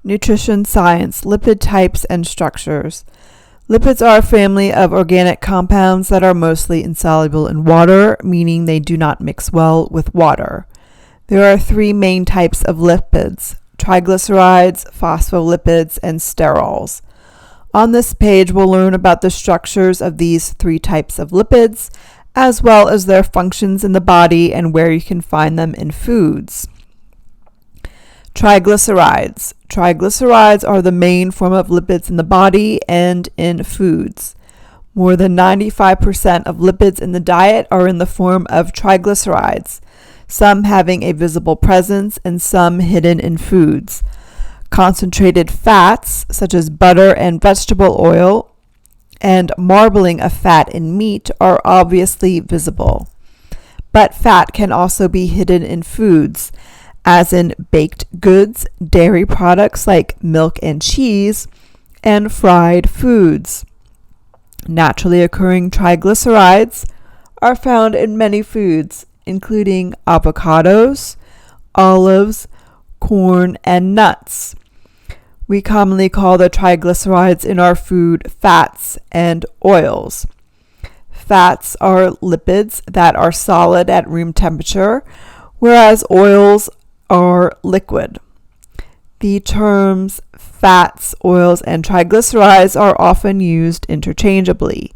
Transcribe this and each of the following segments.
Nutrition Science, Lipid Types and Structures. Lipids are a family of organic compounds that are mostly insoluble in water, meaning they do not mix well with water. There are three main types of lipids: triglycerides, phospholipids, and sterols. On this page, we'll learn about the structures of these three types of lipids, as well as their functions in the body and where you can find them in foods. Triglycerides. Triglycerides are the main form of lipids in the body and in foods. More than 95% of lipids in the diet are in the form of triglycerides, some having a visible presence and some hidden in foods. Concentrated fats, such as butter and vegetable oil, and marbling of fat in meat are obviously visible. But fat can also be hidden in foods, as in baked goods, dairy products like milk and cheese, and fried foods. Naturally occurring triglycerides are found in many foods, including avocados, olives, corn, and nuts. We commonly call the triglycerides in our food fats and oils. Fats are lipids that are solid at room temperature, whereas oils are liquid. The terms fats, oils, and triglycerides are often used interchangeably.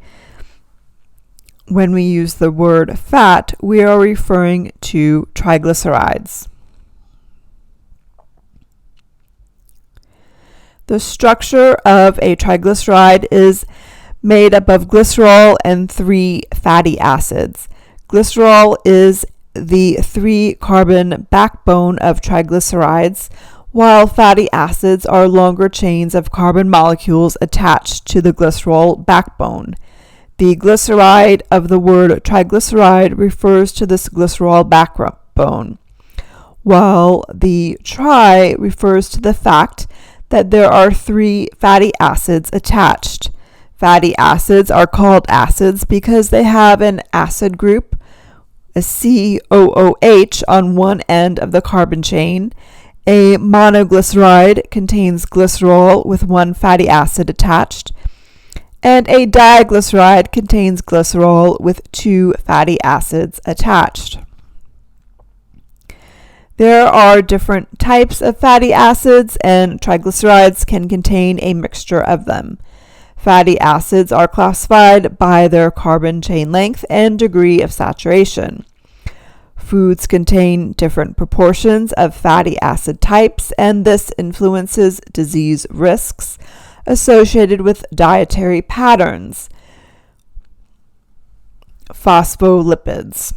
When we use the word fat, we are referring to triglycerides. The structure of a triglyceride is made up of glycerol and three fatty acids. Glycerol is the 3-carbon backbone of triglycerides, while fatty acids are longer chains of carbon molecules attached to the glycerol backbone. The glyceride of the word triglyceride refers to this glycerol backbone, while the tri refers to the fact that there are 3 fatty acids attached. Fatty acids are called acids because they have an acid group, a COOH on one end of the carbon chain. A monoglyceride contains glycerol with 1 fatty acid attached, and a diglyceride contains glycerol with 2 fatty acids attached. There are different types of fatty acids, and triglycerides can contain a mixture of them. Fatty acids are classified by their carbon chain length and degree of saturation. Foods contain different proportions of fatty acid types, and this influences disease risks associated with dietary patterns. Phospholipids.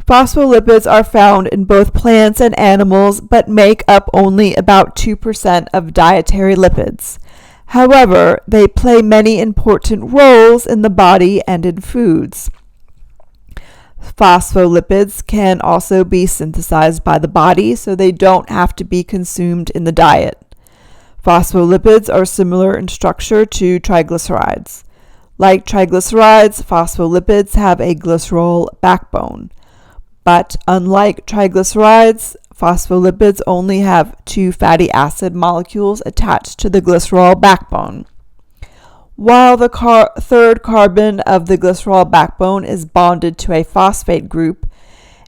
Phospholipids are found in both plants and animals, but make up only about 2% of dietary lipids. However, they play many important roles in the body and in foods. Phospholipids can also be synthesized by the body, so they don't have to be consumed in the diet. Phospholipids are similar in structure to triglycerides. Like triglycerides, phospholipids have a glycerol backbone. But unlike triglycerides, phospholipids only have 2 fatty acid molecules attached to the glycerol backbone. While the third carbon of the glycerol backbone is bonded to a phosphate group,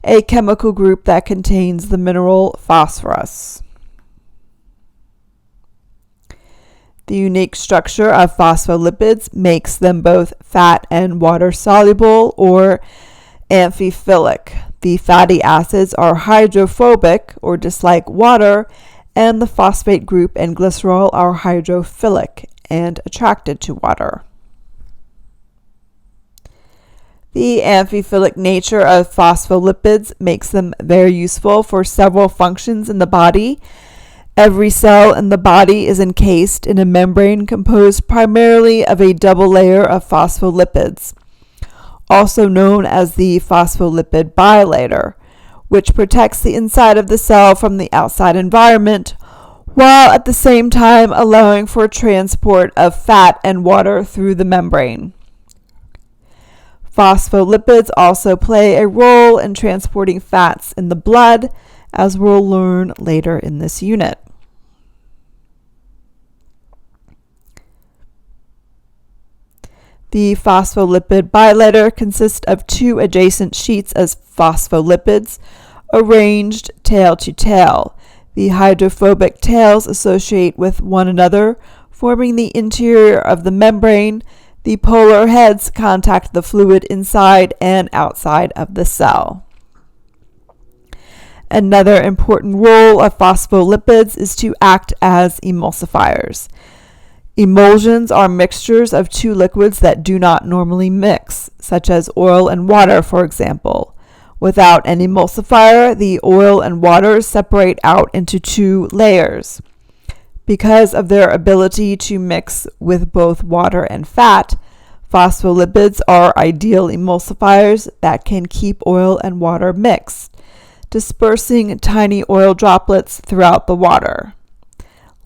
a chemical group that contains the mineral phosphorus. The unique structure of phospholipids makes them both fat and water-soluble or amphiphilic. The fatty acids are hydrophobic or dislike water, and the phosphate group and glycerol are hydrophilic and attracted to water. The amphiphilic nature of phospholipids makes them very useful for several functions in the body. Every cell in the body is encased in a membrane composed primarily of a double layer of phospholipids, also known as the Phospholipid Bilayer, which protects the inside of the cell from the outside environment, while at the same time allowing for transport of fat and water through the membrane. Phospholipids also play a role in transporting fats in the blood as we'll learn later in this unit. The phospholipid bilayer consists of two adjacent sheets of phospholipids arranged tail to tail. The hydrophobic tails associate with one another, forming the interior of the membrane. The polar heads contact the fluid inside and outside of the cell. Another important role of phospholipids is to act as emulsifiers. Emulsions are mixtures of two liquids that do not normally mix, such as oil and water, for example. Without an emulsifier, the oil and water separate out into two layers. Because of their ability to mix with both water and fat, phospholipids are ideal emulsifiers that can keep oil and water mixed, dispersing tiny oil droplets throughout the water.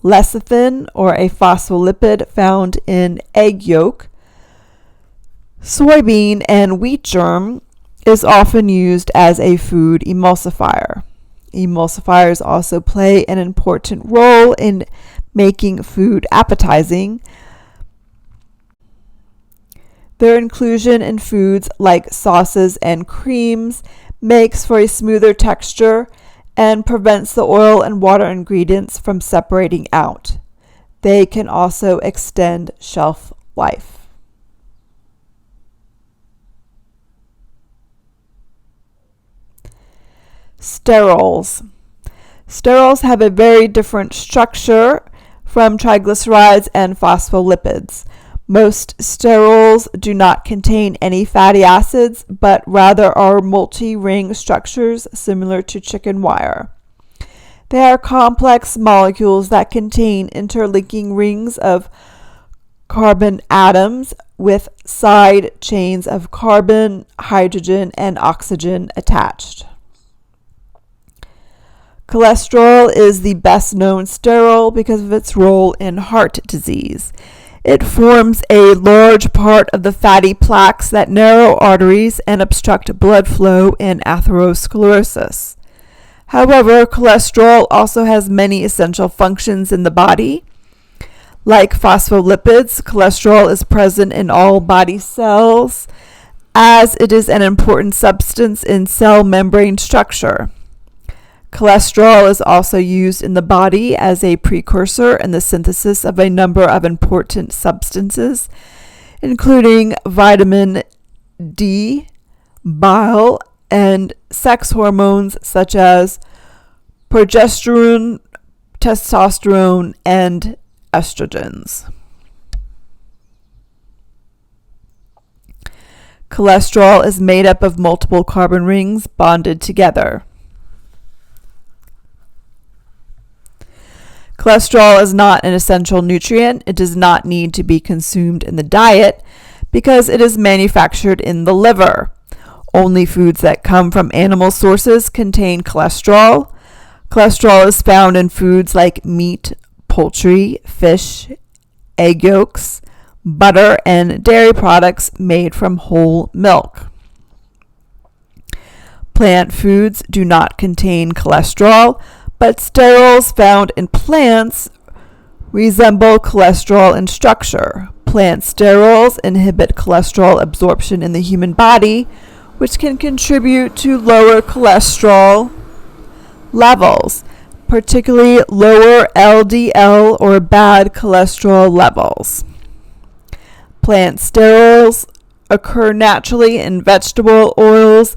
Lecithin, or a phospholipid found in egg yolk, soybean, and wheat germ, is often used as a food emulsifier. Emulsifiers also play an important role in making food appetizing. Their inclusion in foods like sauces and creams makes for a smoother texture and prevents the oil and water ingredients from separating out. They can also extend shelf life. Sterols. Sterols have a very different structure from triglycerides and phospholipids. Most sterols do not contain any fatty acids, but rather are multi-ring structures similar to chicken wire. They are complex molecules that contain interlinking rings of carbon atoms with side chains of carbon, hydrogen, and oxygen attached. Cholesterol is the best known sterol because of its role in heart disease. It forms a large part of the fatty plaques that narrow arteries and obstruct blood flow in atherosclerosis. However, cholesterol also has many essential functions in the body. Like phospholipids, cholesterol is present in all body cells, as it is an important substance in cell membrane structure. Cholesterol is also used in the body as a precursor in the synthesis of a number of important substances, including vitamin D, bile, and sex hormones such as progesterone, testosterone, and estrogens. Cholesterol is made up of multiple carbon rings bonded together. Cholesterol is not an essential nutrient. It does not need to be consumed in the diet because it is manufactured in the liver. Only foods that come from animal sources contain cholesterol. Cholesterol is found in foods like meat, poultry, fish, egg yolks, butter, and dairy products made from whole milk. Plant foods do not contain cholesterol, but sterols found in plants resemble cholesterol in structure. Plant sterols inhibit cholesterol absorption in the human body, which can contribute to lower cholesterol levels, particularly lower LDL or bad cholesterol levels. Plant sterols occur naturally in vegetable oils,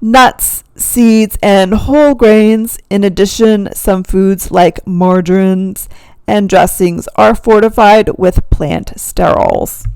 nuts, seeds, and whole grains. In addition, some foods like margarines and dressings are fortified with plant sterols.